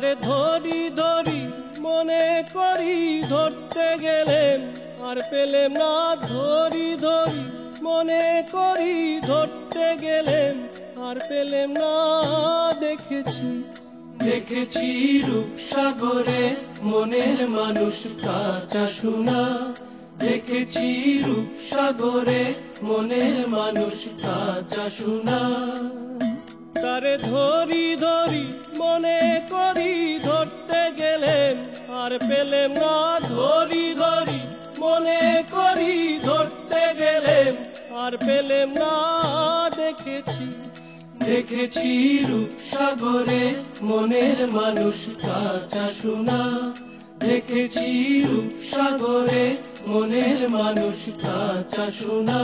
তারে ধরি ধরি মনে করি ধরতে গেলেম আর পেলেম না, ধরি ধরি মনে করি ধরতে গেলেম আর পেলেম না। দেখেছি দেখেছি রূপসাগরে মনের মানুষ কাঁচা সোনা, দেখেছি রূপসাগরে মনের মানুষ কাঁচা সোনা। তারে ধরি ধরি মনে করি ধরতে গেলেম আর পেলেম না, ধরি ধরি মনে করি ধরতে গেলেম আর পেলেম না। দেখেছি দেখেছি রূপসাগরে মনের মানুষ কাঁচা সোনা, দেখেছি রূপসাগরে মনের মানুষ কাঁচা সোনা।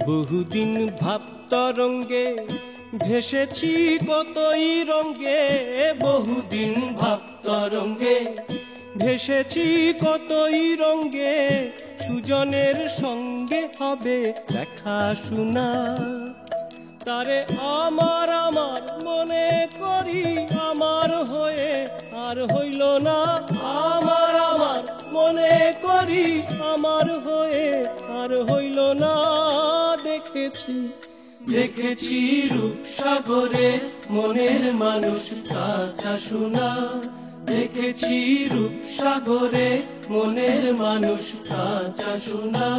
বহুদিন ভাব তরঙ্গে ভেসেছি কতই রঙ্গে, বহুদিন ভাব তরঙ্গে ভেসেছি কতই রঙ্গে। সুজনের সঙ্গে হবে দেখা শোনা, তারে আমার আমার মনে করি আমার হয়ে আর হইল না। আমার আমার মনে করি আমার হয়ে আর হইল না। দেখেছি দেখেছি রূপসাগরে মনের মানুষ কাঁচা সোনা, দেখেছি রূপসাগরে মনের মানুষ কাঁচা সোনা।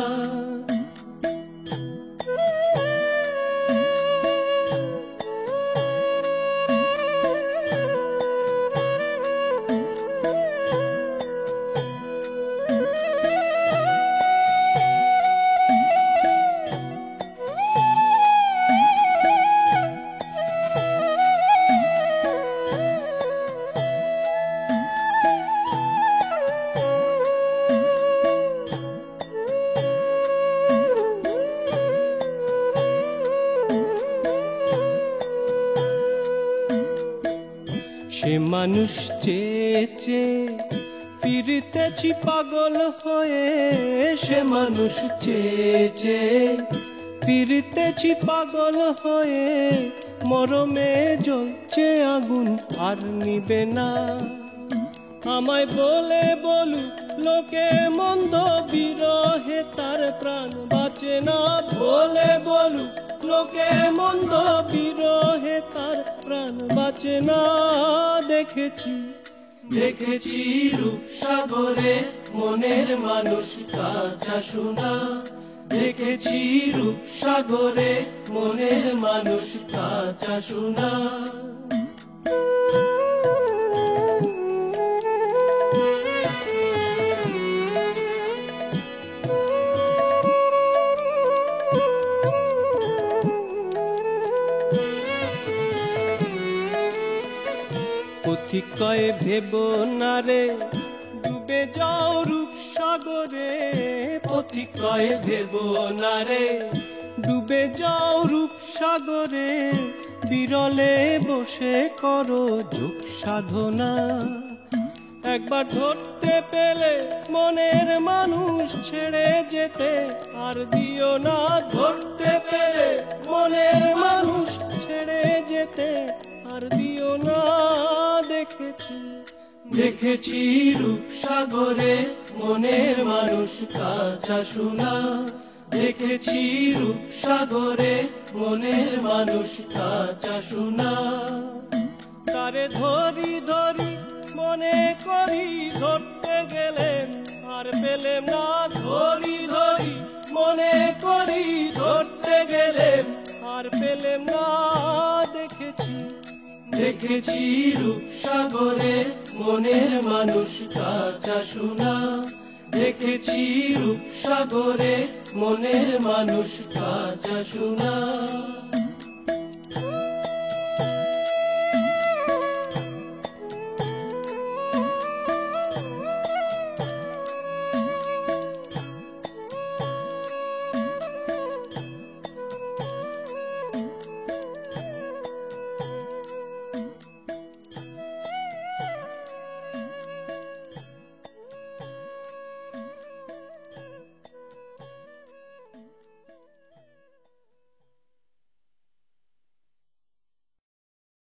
সে মানুষ চেয়ে চেয়ে ফিরতেছি পাগল হয়ে, সে মানুষ চেয়ে চেয়ে ফিরতেছি পাগল হয়ে। মরমে জ্বলছে আগুন আর নিবে না। আমায় বলে বলুক লোকে মন্দ, বিরহে তার প্রাণ বাঁচে না। বলে বলুক লোকে মন্দ, বিরহে তার প্রাণ বাঁচে না। দেখেছি দেখেছি রূপসাগরে মনের মানুষ কাঁচা সোনা, দেখেছি রূপসাগরে মনের মানুষ কাঁচা সোনা। পথিক কয় ভেব না রে ডুবে যাও রূপসাগরে, পথিক কয় ভেব না রে ডুবে যাও রূপসাগরে। বিরলে বসে করো যোগ সাধনা, একবার ধরতে পেলে মনের মানুষ ছেড়ে যেতে আর দিও না। ধরতে পেলে মনের মানুষ ছেড়ে যেতে আর দিও না। দেখেছি দেখেছি রূপসাগরে মনের মানুষ কাঁচা সোনা, দেখেছি রূপসাগরে মনের মানুষ কাঁচা সোনা। তারে ধরি ধরি মনে করি ধরতে গেলেম আর পেলেম না। ধরি ধরি মনে করি ধরতে গেলেম আর পেলেম না। দেখেছি দেখেছি রূপসাগরে মনের মানুষ কাঁচা সোনা, দেখেছি রূপসাগরে মনের মানুষ কাঁচা সোনা।